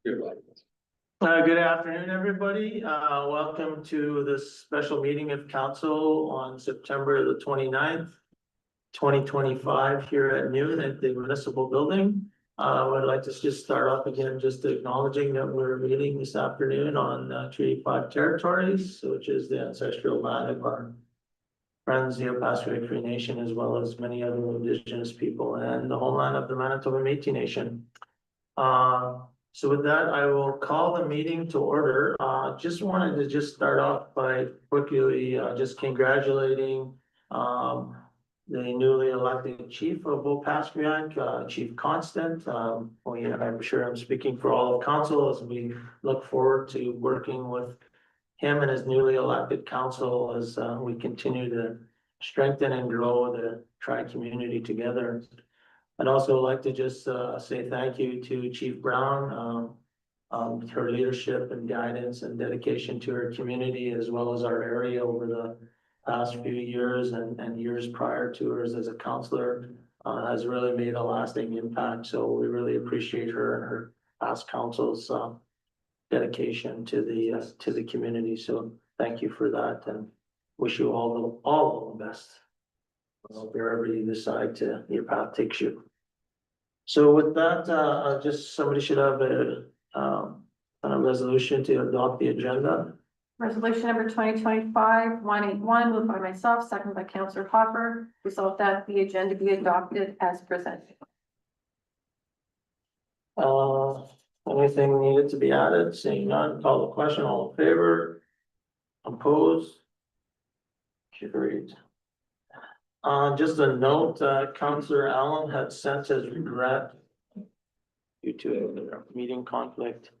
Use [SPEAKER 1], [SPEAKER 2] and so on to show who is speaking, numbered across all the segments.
[SPEAKER 1] Good afternoon, everybody. Welcome to this special meeting of council on September the 29th, 2025 here at noon at the municipal building. I would like to just start off again, just acknowledging that we're meeting this afternoon on Treaty 5 territories, which is the ancestral land of our friends, the Opaskwayak Cree Nation, as well as many other Indigenous people and the homeland of the Manitoba Métis Nation. So with that, I will call the meeting to order. Just wanted to just start off by quickly just congratulating the newly elected chief of Opaskwayak, Chief Constant. I'm sure I'm speaking for all of council as we look forward to working with him and his newly elected council as we continue to strengthen and grow the tri-community together. I'd also like to just say thank you to Chief Brown, her leadership and guidance and dedication to her community as well as our area over the past few years and years prior to hers as a councillor has really made a lasting impact. So we really appreciate her and her past council's dedication to the community. So thank you for that and wish you all the best. Wherever you decide to your path takes you. So with that, just somebody should have a resolution to adopt the agenda.
[SPEAKER 2] Resolution number 2025-181, moved by myself, seconded by Councillor Hopper. Resolved that the agenda be adopted as presented.
[SPEAKER 1] Anything needed to be added? Seeing none, call the question. All in favor? Opposed? Carried. Just a note, Councillor Allen had sent his regret due to a meeting conflict.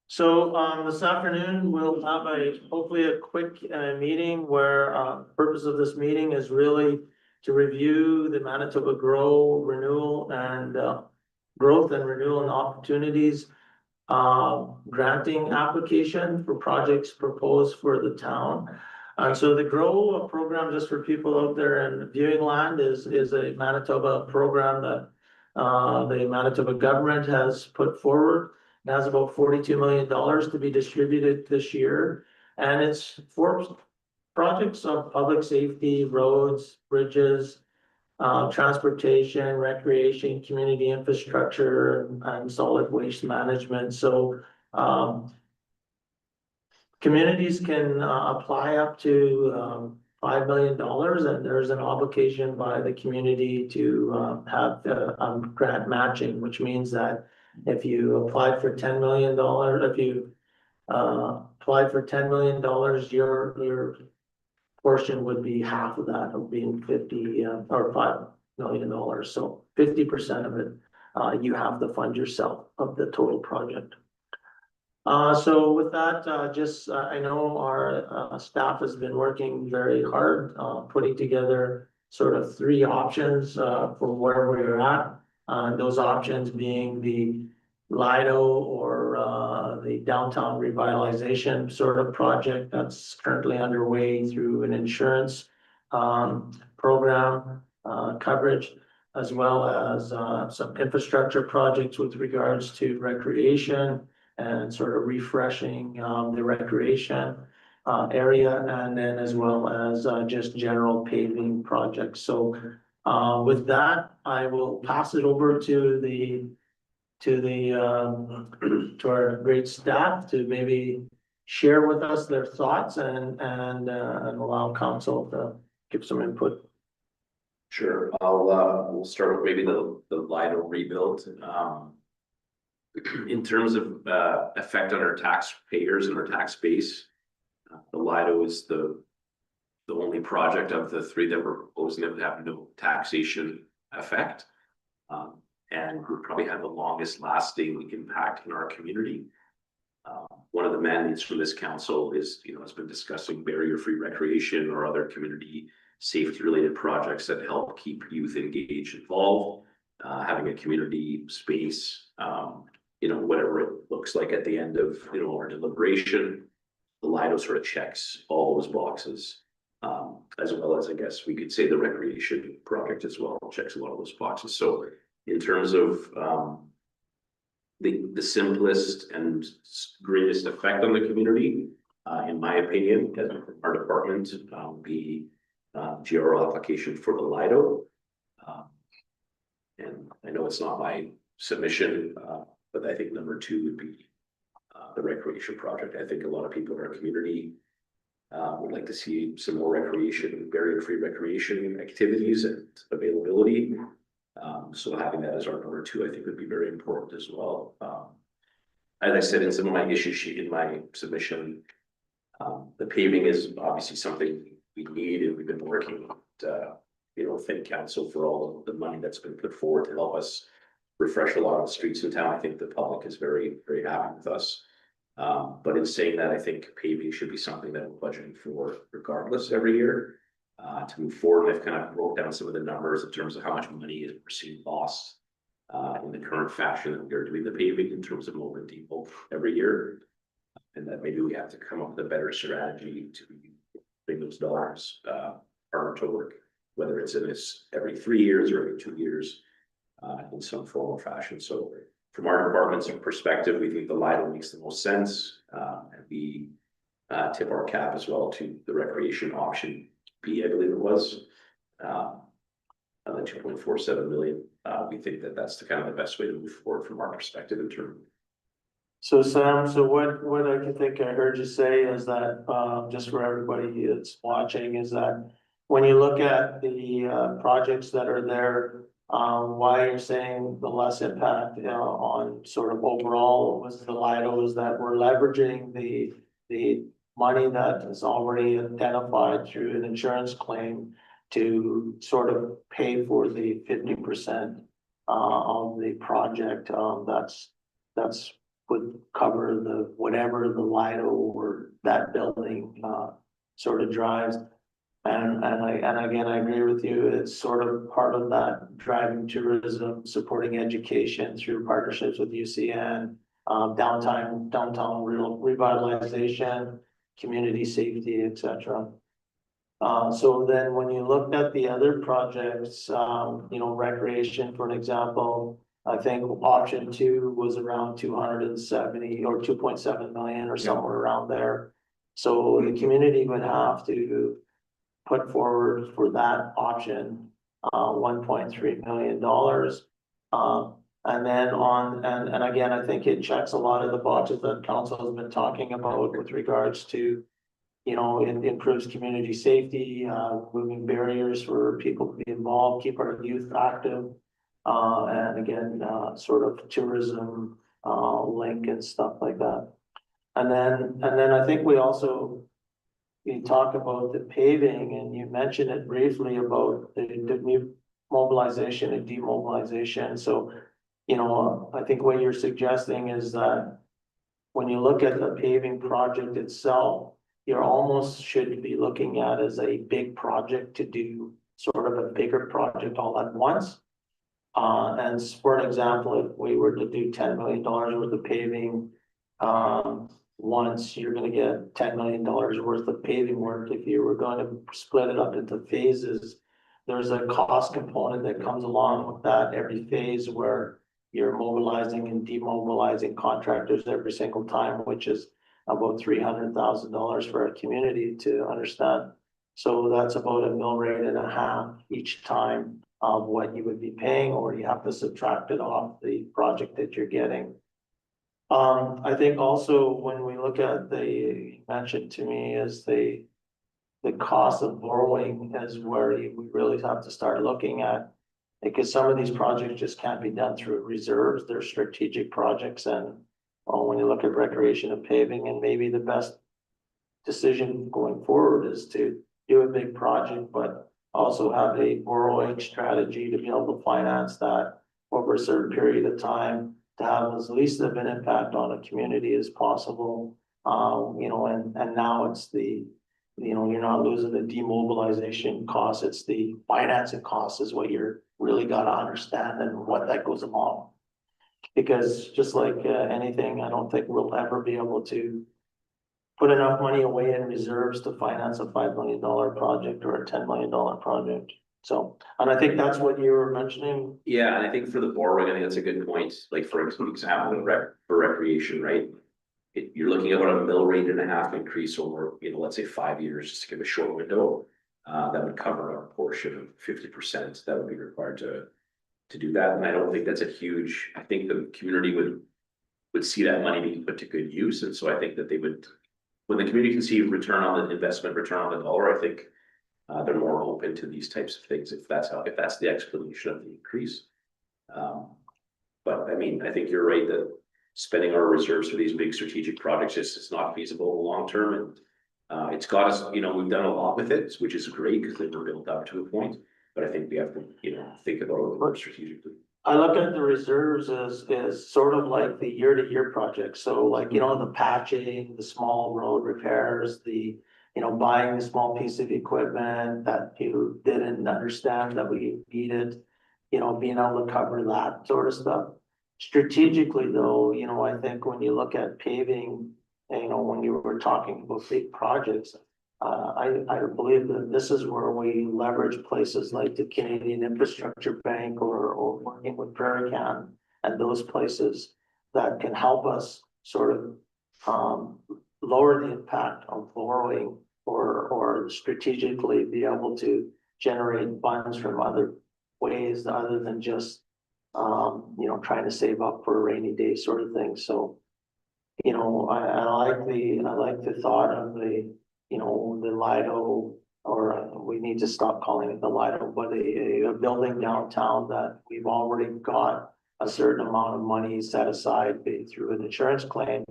[SPEAKER 1] So this afternoon we'll have hopefully a quick meeting where purpose of this meeting is really to review the Manitoba Grow renewal and growth and renewal and opportunities granting application for projects proposed for the town. So the GROW program, just for people out there and viewing land, is a Manitoba program that the Manitoba government has put forward. It has about $42 million to be distributed this year. And it's for projects of public safety, roads, bridges, transportation, recreation, community infrastructure, and solid waste management. So communities can apply up to $5 million, and there's an obligation by the community to have grant matching, which means that if you applied for $10 million, if you applied for $10 million, your portion would be half of that, of being 50 or $5 million. So 50% of it, you have to fund yourself of the total project. So with that, I know our staff has been working very hard, putting together sort of three options for where we're at. Those options being the Lido or the downtown revitalization sort of project that's currently underway through an insurance program coverage, as well as some infrastructure projects with regards to recreation and sort of refreshing the recreation area, and then as well as just general paving projects. So with that, I will pass it over to our great staff to maybe share with us their thoughts and allow council to give some input.
[SPEAKER 3] Sure, we'll start with maybe the Lido rebuild. In terms of effect on our taxpayers and our tax base, the Lido is the only project of the three that we're proposing that would have no taxation effect, and would probably have the longest lasting impact in our community. One of the mandates from this council is, has been discussing barrier-free recreation or other community safety-related projects that help keep youth engaged, involved, having a community space. Whatever it looks like at the end of our deliberation, the Lido sort of checks all those boxes, as well as, I guess we could say, the recreation project as well checks a lot of those boxes. So in terms of the simplest and greatest effect on the community, in my opinion, as our department, be GRL application for the Lido. And I know it's not my submission, but I think number 2 would be the recreation project. I think a lot of people in our community would like to see some more recreation, barrier-free recreation activities and availability. So having that as our number 2, I think would be very important as well. As I said in some of my issue sheet in my submission, the paving is obviously something we need, and we've been working, thank council for all of the money that's been put forward to help us refresh a lot of the streets in town. I think the public is very, very happy with us. But in saying that, I think paving should be something that we're budgeting for regardless every year. To move forward, I've kind of broke down some of the numbers in terms of how much money is perceived lost in the current fashion that we are doing the paving in terms of mold and default every year. And that maybe we have to come up with a better strategy to bring those dollars harder to work, whether it's in this every 3 years or every 2 years in some form or fashion. So from our department's perspective, we think the Lido makes the most sense, and we tip our cap as well to the recreation option B, I believe it was, on the 2.47 million. We think that that's the kind of the best way to move forward from our perspective in terms.
[SPEAKER 1] So Sam, so what I think I heard you say is that, just for everybody that's watching, is that when you look at the projects that are there, why you're saying the less impact, on sort of overall was the Lido, is that we're leveraging the money that is already identified through an insurance claim to sort of pay for the 50% of the project. That's would cover the whatever the Lido or that building sort of drives. And again, I agree with you. It's sort of part of that driving tourism, supporting education through partnerships with UCN, downtown revitalization, community safety, etc. So then when you looked at the other projects, recreation, for an example, I think option 2 was around 270 or 2.7 million or somewhere around there. So the community would have to put forward for that option, $1.3 million. And then and again, I think it checks a lot of the boxes that council has been talking about with regards to, it improves community safety, moving barriers for people to be involved, keep our youth active. And again, sort of tourism, link and stuff like that. And then I think we talk about the paving, and you mentioned it briefly about the mobilization and demobilization. So, I think what you're suggesting is that when you look at the paving project itself, you almost should be looking at as a big project to do sort of a bigger project all at once. And for an example, if we were to do $10 million worth of paving, once, you're going to get $10 million worth of paving work. If you were going to split it up into phases, there's a cost component that comes along with that every phase, where you're mobilizing and demobilizing contractors every single time, which is about $300,000 for a community to understand. So that's about $1.5 million each time of what you would be paying, or you have to subtract it off the project that you're getting. I think also when we look at you mentioned to me is the cost of borrowing is where we really have to start looking at, because some of these projects just can't be done through reserves. They're strategic projects, and when you look at recreation and paving, and maybe the best decision going forward is to do a big project, but also have a borrowing strategy to be able to finance that over a certain period of time, to have as least of an impact on a community as possible. And now it's you're not losing the demobilization costs, it's the financing costs is what you're really got to understand, and what that goes along. Because just like anything, I don't think we'll ever be able to put enough money away in reserves to finance a $5 million project or a $10 million project. So, and I think that's what you were mentioning.
[SPEAKER 3] Yeah, and I think for the borrowing, I think that's a good point, like for example, for recreation, right? You're looking at about a mill rate and a half increase over, let's say 5 years, just to give a short window. That would cover our portion of 50% that would be required to do that, and I don't think that's a huge, I think the community would see that money being put to good use, and so I think that they would, when the community can see return on the investment, return on the dollar, I think they're more open to these types of things if that's the explanation of the increase. But I mean, I think you're right that spending our reserves for these big strategic projects just is not feasible long term, and it's got us, we've done a lot with it, which is great because they were built up to a point. But I think we have to, think about it a little more strategically.
[SPEAKER 1] I look at the reserves as sort of like the year-to-year project. So like, the patching, the small road repairs, the, buying a small piece of equipment that you didn't understand that we needed, being able to cover that sort of stuff. Strategically though, I think when you look at paving, when you were talking about big projects, I believe that this is where we leverage places like the Canadian Infrastructure Bank or working with Prairie Can and those places that can help us sort of lower the impact of borrowing or strategically be able to generate funds from other ways other than just trying to save up for a rainy day sort of thing. So, I like the thought of the Lido, or we need to stop calling it the Lido, but a building downtown that we've already got a certain amount of money set aside through an insurance claim,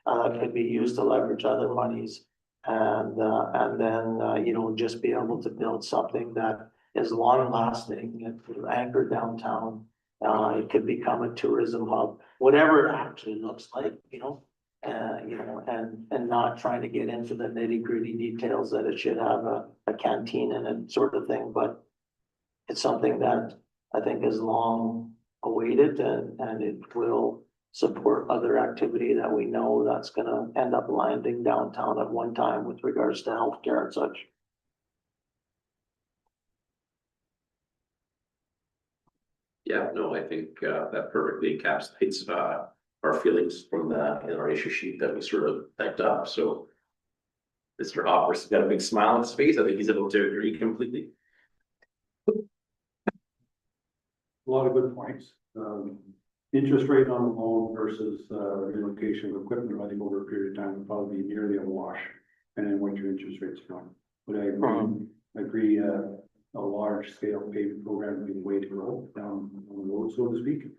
[SPEAKER 1] could be used to leverage other monies. And then, just be able to build something that is long lasting and anchored downtown. It could become a tourism hub, whatever it actually looks like, and not trying to get into the nitty gritty details that it should have a canteen in it sort of thing, but it's something that I think is long awaited and it will support other activity that we know that's gonna end up landing downtown at one time with regards to healthcare and such.
[SPEAKER 3] Yeah, no, I think that perfectly encapsulates our feelings from in our issue sheet that we sort of typed up. So Mr. Hopper's got a big smile on his face. I think he's able to agree completely.
[SPEAKER 4] A lot of good points. Interest rate on the loan versus relocation of equipment, I think over a period of time would probably be nearly a wash, and then what your interest rates are going. But I agree, a large scale paving program would be the way to go down on the road, so to speak.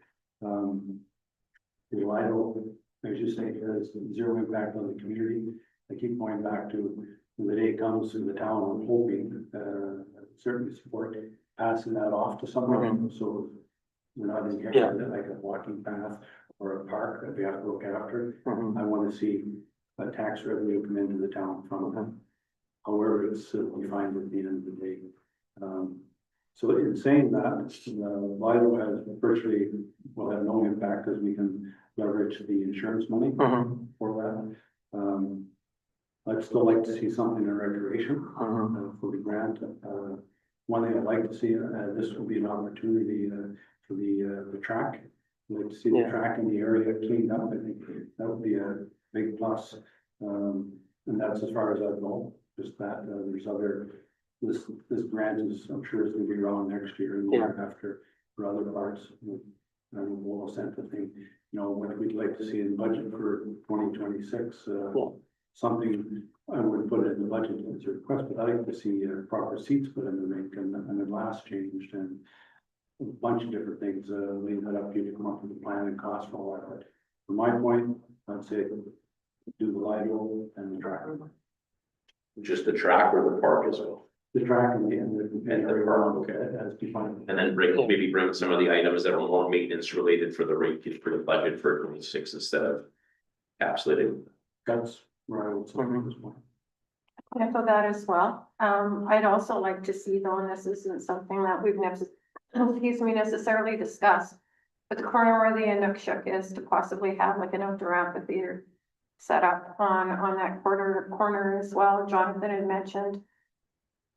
[SPEAKER 4] The Lido, I was just saying, has zero impact on the community. I keep going back to when the day comes in the town, I'm hoping, certainly support passing that off to someone, so we're not inheriting it like a walking path or a park that we have to look after. I want to see a tax revenue come into the town from them, however it's defined at the end of the day. So in saying that, Lido has virtually will have no impact because we can leverage the insurance money for that. I'd still like to see something in recreation for the grant. One thing I'd like to see, this will be an opportunity for the track. I'd like to see the track in the area cleaned up. I think that would be a big plus. And that's as far as I'd go. Just that there's other. This grant is, I'm sure, it's going to be around next year and the year after for other parts. And we'll send the thing. What we'd like to see in budget for 2026. Something I would put it in the budget as a request, but I'd like to see proper seats put in the rink and the glass changed and a bunch of different things. Leave that up to you to come up with a plan and cost for all that. But from my point, I'd say do the Lido and the track.
[SPEAKER 3] Just the track or the park as well?
[SPEAKER 4] The track and the around, okay, as defined.
[SPEAKER 3] And then maybe bring some of the items that are more maintenance related for the rate for the budget for 26 instead of encapsulating.
[SPEAKER 4] That's where I would say at this point.
[SPEAKER 2] I echo that as well. I'd also like to see, though, and this isn't something that we've necessarily discussed, but the corner where the Inukshuk is to possibly have like an outdoor amphitheater set up on that corner as well. Jonathan had mentioned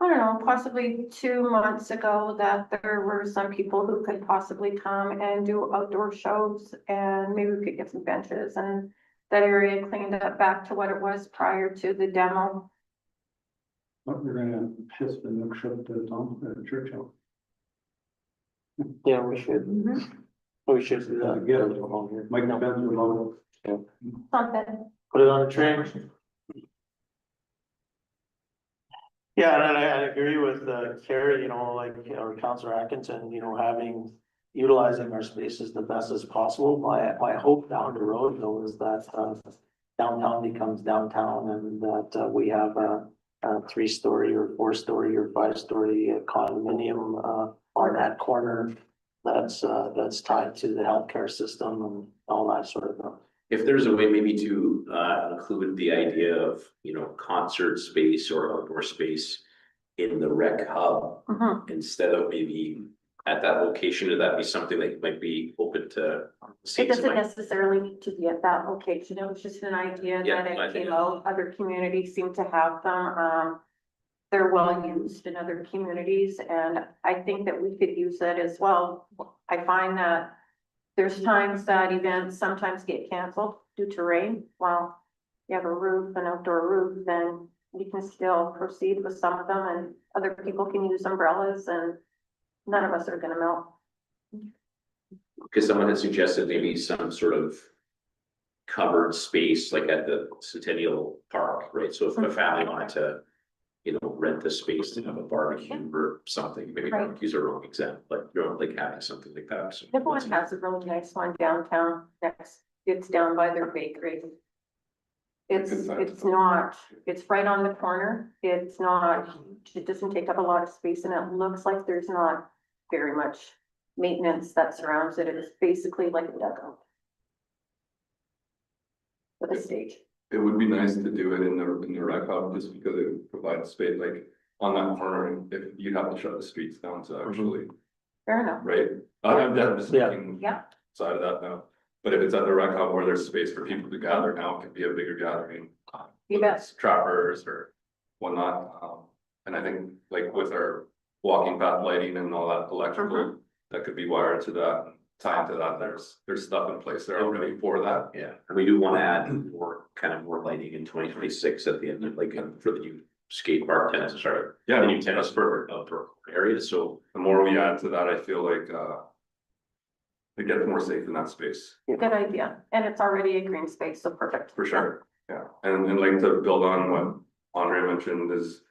[SPEAKER 2] I don't know, possibly 2 months ago that there were some people who could possibly come and do outdoor shows and maybe we could get some benches and that area cleaned up back to what it was prior to the demo.
[SPEAKER 4] But we're gonna shift the next trip to Tom, Churchill.
[SPEAKER 1] Yeah, we should do that.
[SPEAKER 4] Get it. Mike Spence would love
[SPEAKER 2] Something.
[SPEAKER 1] Put it on the train. Yeah, and I agree with Carrie, you know, like, or Councilor Atkinson, you know, utilizing our spaces the best as possible. My hope down the road though is that downtown becomes downtown and that we have a 3-story or 4-story or 5-story condominium on that corner that's tied to the healthcare system and all that sort of thing.
[SPEAKER 3] If there's a way maybe to include the idea of, you know, concert space or outdoor space in the rec hub
[SPEAKER 2] Mhm.
[SPEAKER 3] instead of maybe at that location, would that be something that might be open to?
[SPEAKER 2] It doesn't necessarily need to be at that location. It was just an idea
[SPEAKER 3] Yeah,
[SPEAKER 2] that
[SPEAKER 3] I
[SPEAKER 2] it
[SPEAKER 3] think
[SPEAKER 2] came out. Other communities seem to have them. They're well used in other communities and I think that we could use that as well. I find that there's times that events sometimes get canceled due to rain. Well, you have a roof, an outdoor roof, then you can still proceed with some of them and other people can use umbrellas and none of us are gonna melt.
[SPEAKER 3] Because someone had suggested maybe some sort of covered space like at the Centennial Park, right? So if a family wanted to, you know, rent the space to have a barbecue or something, maybe
[SPEAKER 2] Right.
[SPEAKER 3] barbecues are wrong example, but you know, like having something like that. So
[SPEAKER 2] Nicollet has a really nice one downtown. It's down by their bakery. It's not, it's right on the corner. It's not, it doesn't take up a lot of space and it looks like there's not very much maintenance that surrounds it. It is basically like a dugout. With a stage.
[SPEAKER 5] It would be nice to do it in the rec hub, just because it provides space, like on that corner, if you'd have to shut the streets down to actually,
[SPEAKER 2] Fair enough.
[SPEAKER 5] right? I'm just
[SPEAKER 1] Yeah.
[SPEAKER 5] thinking
[SPEAKER 2] Yeah.
[SPEAKER 5] side of that now, but if it's at the rec hub where there's space for people to gather now, it could be a bigger gathering.
[SPEAKER 2] You
[SPEAKER 5] whether
[SPEAKER 2] bet.
[SPEAKER 5] it's Trappers or whatnot, and I think like with our walking path lighting and all that electrical, that could be wired to that. Tie into that, there's stuff in place there already for that.
[SPEAKER 3] yeah, and we do want to add more lighting in 2026 at the end of like for the new skate park tennis, sorry.
[SPEAKER 5] Yeah,
[SPEAKER 3] The new
[SPEAKER 5] that's
[SPEAKER 3] tennis
[SPEAKER 5] perfect.
[SPEAKER 3] outdoor area, so
[SPEAKER 5] The more we add to that, I feel like, it gets more safe in that space,
[SPEAKER 2] Good idea. And it's already a green space, so perfect.
[SPEAKER 5] for sure, yeah, and like to build on what Andre mentioned is.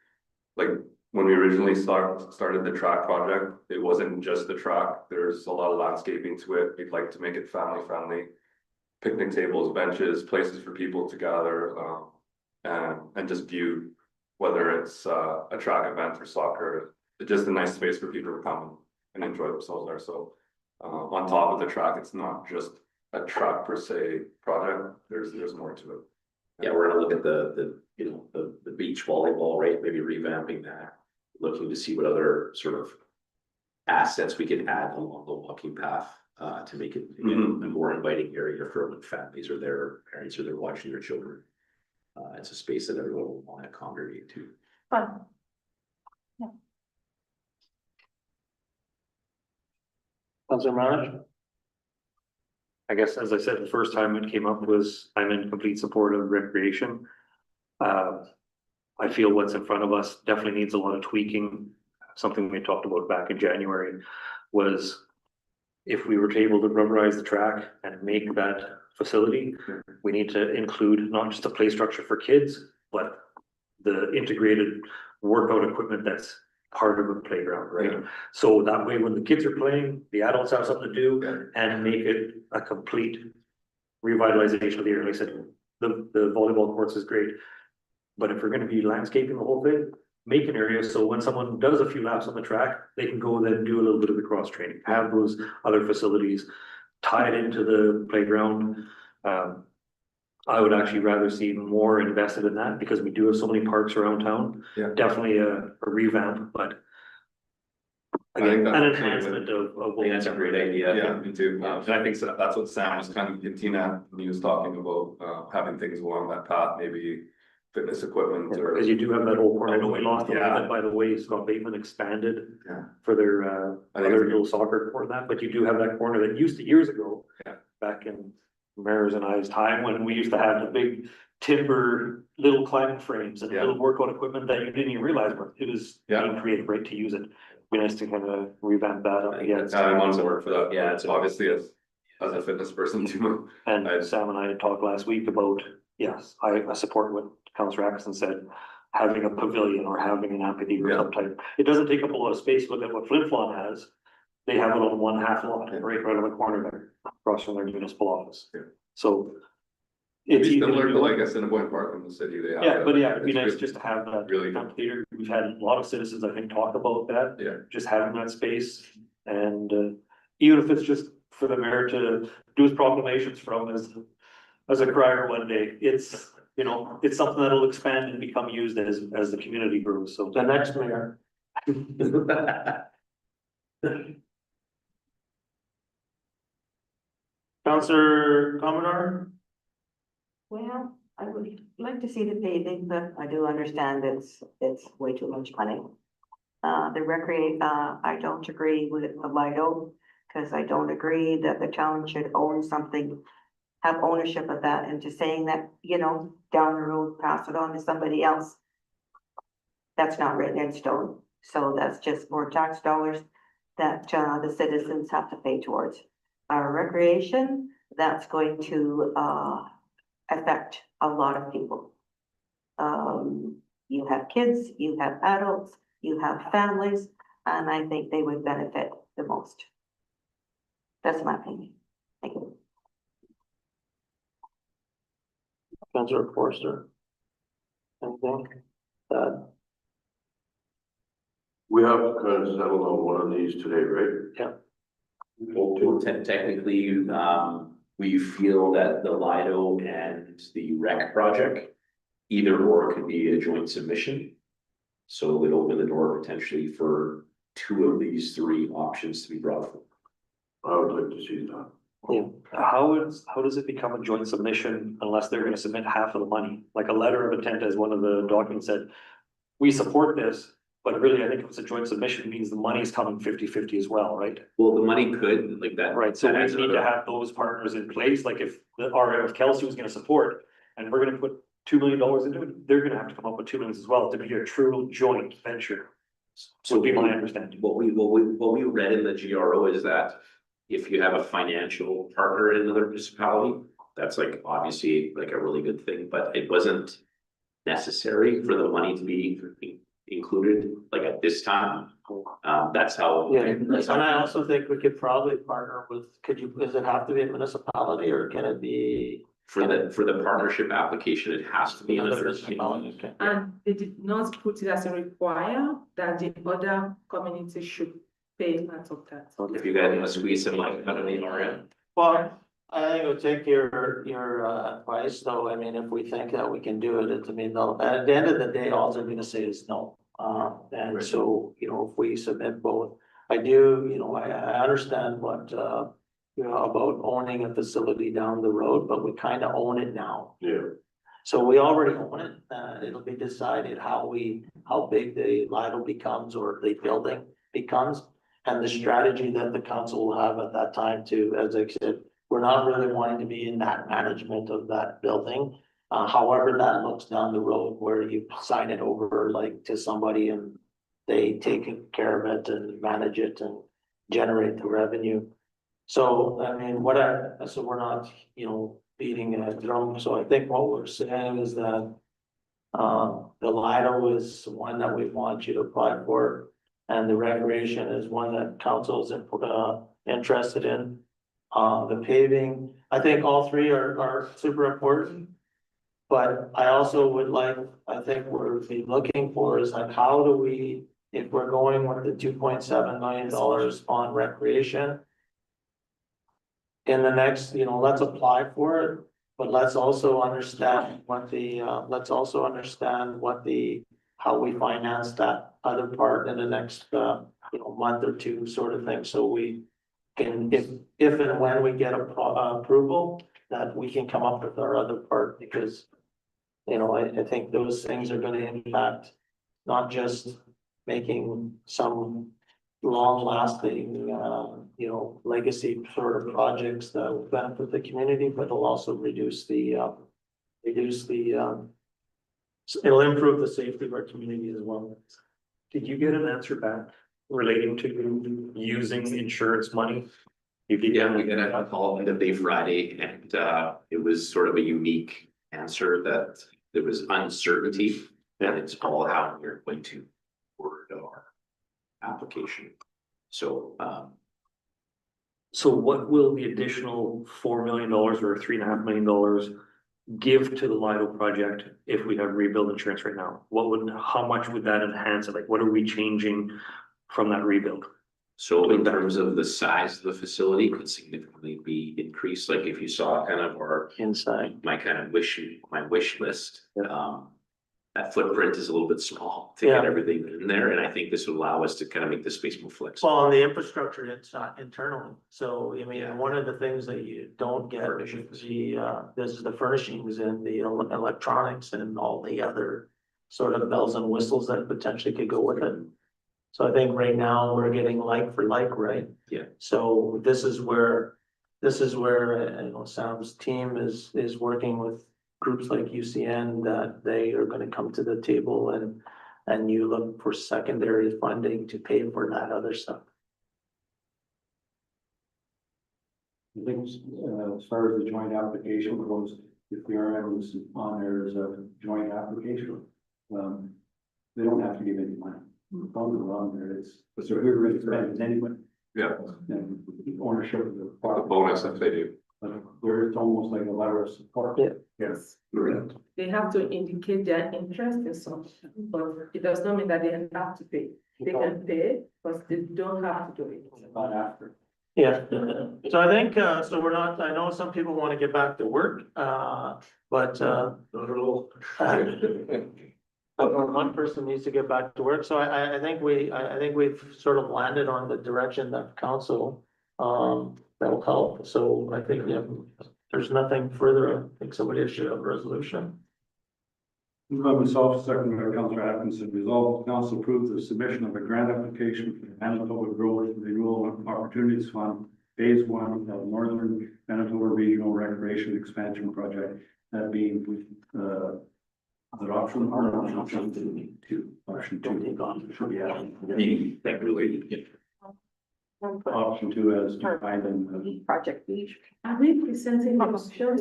[SPEAKER 5] Like, when we originally started the track project, it wasn't just the track, there's a lot of landscaping to it, we'd like to make it family friendly. Picnic tables, benches, places for people to gather, and just view, whether it's a track event or soccer, it's just a nice space for people to come and enjoy themselves there, so. On top of the track, it's not just a track per se project, there's more to it.
[SPEAKER 3] yeah, we're gonna look at the beach volleyball, right? Maybe revamping that. Looking to see what other sort of assets we can add along the walking path to make it again, a more inviting area for when families or their parents or they're watching their children. It's a space that everyone will want to congregate to.
[SPEAKER 2] Fun.
[SPEAKER 1] Councilor Manager?
[SPEAKER 6] I guess, as I said, the first time it came up was, I'm in complete support of recreation. I feel what's in front of us definitely needs a lot of tweaking. Something we talked about back in January was if we were able to rubberize the track and make that facility, we need to include not just a play structure for kids, but the integrated workout equipment that's part of a playground, right?
[SPEAKER 5] Yeah.
[SPEAKER 6] So that way, when the kids are playing, the adults have something to do and make it a complete revitalization of the area. Like I said, the volleyball courts is great. But if we're gonna be landscaping the whole thing, make an area so when someone does a few laps on the track, they can go and then do a little bit of the cross training, have those other facilities tied into the playground. I would actually rather see more invested in that because we do have so many parks around town.
[SPEAKER 5] Yeah.
[SPEAKER 6] Definitely a revamp, but
[SPEAKER 5] I think
[SPEAKER 6] again,
[SPEAKER 5] that's
[SPEAKER 6] an
[SPEAKER 5] okay
[SPEAKER 6] enhancement of
[SPEAKER 3] I
[SPEAKER 6] what.
[SPEAKER 3] think that's a great idea.
[SPEAKER 5] Yeah, me too, and I think that's what Sam was kind of hinting at when he was talking about, having things along that path, maybe. fitness equipment or.
[SPEAKER 6] Because you do have that whole corner, I know we lost a little
[SPEAKER 5] Yeah.
[SPEAKER 6] bit, by the way, Scott Bateman expanded
[SPEAKER 5] Yeah.
[SPEAKER 6] for their,
[SPEAKER 5] I think
[SPEAKER 6] other
[SPEAKER 5] it's-
[SPEAKER 6] little soccer court and that, but you do have that corner that used to years ago.
[SPEAKER 5] Yeah.
[SPEAKER 6] Back in Mayor's and I's time, when we used to have the big timber, little climbing frames and
[SPEAKER 5] Yeah.
[SPEAKER 6] little workout equipment that you didn't even realize, but it was
[SPEAKER 5] Yeah.
[SPEAKER 6] being created, right, to use it. Be nice to kind of revamp that up again.
[SPEAKER 5] I'm on board for that.
[SPEAKER 3] Yeah, it's
[SPEAKER 5] Obviously, as a fitness person too.
[SPEAKER 6] And
[SPEAKER 5] I-
[SPEAKER 6] Sam and I had talked last week about, yes, I support what Councillor Atkinson said. Having a pavilion or having an amphitheater of
[SPEAKER 5] Yeah.
[SPEAKER 6] some type. It doesn't take up a lot of space. Look at what Flin Flon has. They have it on one half lot, right on the corner there, across from their municipal office.
[SPEAKER 5] Yeah.
[SPEAKER 6] So.
[SPEAKER 5] It's
[SPEAKER 6] It's easy to
[SPEAKER 5] similar to
[SPEAKER 6] do.
[SPEAKER 5] like Assiniboine Park in the city. They have.
[SPEAKER 6] Yeah,
[SPEAKER 5] that.
[SPEAKER 6] but yeah, it'd be
[SPEAKER 5] It's
[SPEAKER 6] nice
[SPEAKER 5] good.
[SPEAKER 6] just to have that
[SPEAKER 5] Really good.
[SPEAKER 6] amphitheater. We've had a lot of citizens, I think, talk about that.
[SPEAKER 5] Yeah.
[SPEAKER 6] Just having that space and even if it's just for the mayor to do his proclamations from as a crier one day, it's, you know, it's something that'll expand and become used as the community grows, so.
[SPEAKER 1] The next mayor. Counselor Commodore?
[SPEAKER 7] Well, I would like to see the paving, but I do understand it's way too much money. I don't agree with the Lido, because I don't agree that the town should own something, have ownership of that, and just saying that, you know, down the road, pass it on to somebody else. That's not written in stone, so that's just more tax dollars that the citizens have to pay towards. Our recreation, that's going to affect a lot of people. You have kids, you have adults, you have families, and I think they would benefit the most. That's my opinion. Thank you.
[SPEAKER 1] Counselor Forster? Anything?
[SPEAKER 8] We have to kind of settle on one of these today, right?
[SPEAKER 1] Yeah.
[SPEAKER 8] Hope to.
[SPEAKER 3] Technically, we feel that the Lido and the rec project, either or could be a joint submission. So it would open the door potentially for two of these three options to be brought forward.
[SPEAKER 8] I would like to see that.
[SPEAKER 6] Yeah, how does it become a joint submission unless they're gonna submit half of the money? Like a letter of intent, as one of the documents said, we support this, but really, I think if it's a joint submission, it means the money's coming 50-50 as well, right?
[SPEAKER 3] Well, the money could, like that.
[SPEAKER 6] Right, so
[SPEAKER 3] that
[SPEAKER 6] we
[SPEAKER 3] adds
[SPEAKER 6] need to
[SPEAKER 3] another-
[SPEAKER 6] have those partners in place, like if if Kelsey was gonna support, and we're gonna put $2 million into it, they're gonna have to come up with 2 million as well to be a true joint venture.
[SPEAKER 3] So
[SPEAKER 6] Would be my understanding.
[SPEAKER 3] What we read in the GRO is that if you have a financial partner in another municipality, that's like obviously like a really good thing, but it wasn't necessary for the money to be included, like at this time. That's how.
[SPEAKER 1] Yeah, and I also think we could probably partner with, does it have to be a municipality or can it be?
[SPEAKER 3] For the partnership application, it has to be
[SPEAKER 1] Another
[SPEAKER 3] another.
[SPEAKER 1] municipality? Okay.
[SPEAKER 9] And they did not put it as a require that the other community should pay part of that.
[SPEAKER 3] If you guys want to squeeze some money out of the RM.
[SPEAKER 1] Well, I think we'll take your advice, though. I mean, if we think that we can do it, I mean, at the end of the day, all they're gonna say is no. And so, you know, if we submit both, I do, you know, I understand what, you know, about owning a facility down the road, but we kind of own it now.
[SPEAKER 8] Yeah.
[SPEAKER 1] So we already own it. It'll be decided how big the Lido becomes or the building becomes. And the strategy that the council will have at that time to, as I said, we're not really wanting to be in that management of that building. However, that looks down the road where you sign it over like to somebody and they take care of it and manage it and generate the revenue. So, I mean, so we're not, you know, beating a drum. So I think what we're saying is that the Lido is one that we want you to apply for. And the recreation is one that council is interested in. The paving, I think all three are super important. But I also would like, I think we're be looking for is like, how do we, if we're going with the $2.7 million on recreation. In the next, you know, let's apply for it, but let's also understand what how we finance that other part in the next, you know, month or two sort of thing, so we can, if and when we get approval, that we can come up with our other part, because you know, I think those things are gonna impact not just making some long-lasting, you know, legacy sort of projects that will benefit the community, but it'll also reduce the, it'll improve the safety of our community as well.
[SPEAKER 6] Did you get an answer back relating to using insurance money? You did,
[SPEAKER 3] Yeah, we got a call end of day Friday, and it was sort of a unique answer that there was uncertainty. And it's all how we're going to word our application. So
[SPEAKER 6] So what will the additional $4 million or $3.5 million give to the Lido project if we have rebuild insurance right now? How much would that enhance it? Like, what are we changing from that rebuild?
[SPEAKER 3] So in terms of the size of the facility could significantly be increased, like if you saw kind of our,
[SPEAKER 1] Inside.
[SPEAKER 3] my kind of wish list. That footprint is a little bit small to get
[SPEAKER 1] Yeah.
[SPEAKER 3] everything in there, and I think this would allow us to kind of make the space more flexible.
[SPEAKER 1] Well, on the infrastructure, it's not internal, so I mean, one of the things that you don't get is the furnishings and the electronics and all the other sort of bells and whistles that potentially could go with it. So I think right now we're getting like for like, right?
[SPEAKER 3] Yeah.
[SPEAKER 1] So this is where, you know, Sam's team is working with groups like UCN, that they are gonna come to the table and you look for secondary funding to pay for that other stuff.
[SPEAKER 4] I think, as far as the joint application goes, if the RM was on there as a joint application, they don't have to give any money. Funds are on there, it's, so whoever is spending anyway,
[SPEAKER 5] Yeah,
[SPEAKER 4] then ownership of the
[SPEAKER 5] the
[SPEAKER 4] property.
[SPEAKER 5] bonus if they do.
[SPEAKER 4] Where it's almost like a letter of support.
[SPEAKER 1] Yeah.
[SPEAKER 5] Yes.
[SPEAKER 9] They have to indicate their interest in something, but it does not mean that they have to pay. They can pay, but they don't have to do it.
[SPEAKER 4] About after.
[SPEAKER 1] Yeah, so I think, so we're not, I know some people wanna get back to work, but one person needs to get back to work, so I think we've sort of landed on the direction that council, that will help, so I think, yeah, there's nothing further, I think somebody should have a resolution.
[SPEAKER 4] Moved by myself, second by Councillor Atkinson, resolved, council approves the submission of a grant application for the Manitoba Growth Renewal Opportunities Fund, Phase 1 of Northern Manitoba Regional Recreation Expansion Project, that being, the option or option two, option
[SPEAKER 1] Don't
[SPEAKER 4] two.
[SPEAKER 1] take on.
[SPEAKER 4] Should be added.
[SPEAKER 2] One foot
[SPEAKER 4] Option 2 as defined in the
[SPEAKER 2] Project B.
[SPEAKER 9] Are we presenting the options?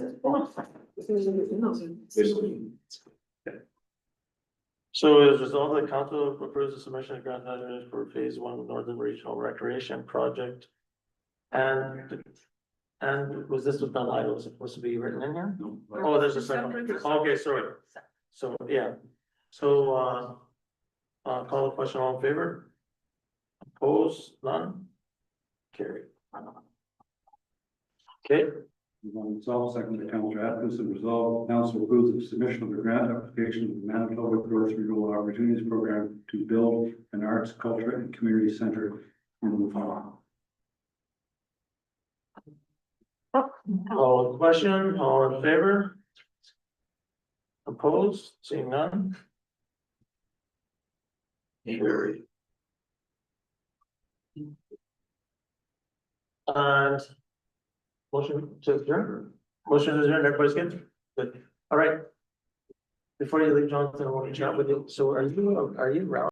[SPEAKER 1] So as a result, the council approves the submission of grant application for phase 1 of Northern Regional Recreation Project. And was this with Lido, was it supposed to be written in here? Oh, there's a second, okay, sorry. So, yeah, so, call the question, all in favor? Opposed, none? Carry. Okay,
[SPEAKER 4] Myself, second by Councillor Atkinson, resolved, council approves the submission of the grant application of the Manitoba Growth Renewal Opportunities Program to build an arts, culture, and community center in the farm.
[SPEAKER 1] all in question, all in favor? Opposed, seeing none? Carry. And motion to adjourn, everybody's good? Good, all right. Before you leave, Jonathan, I want to chat with you, so are you around?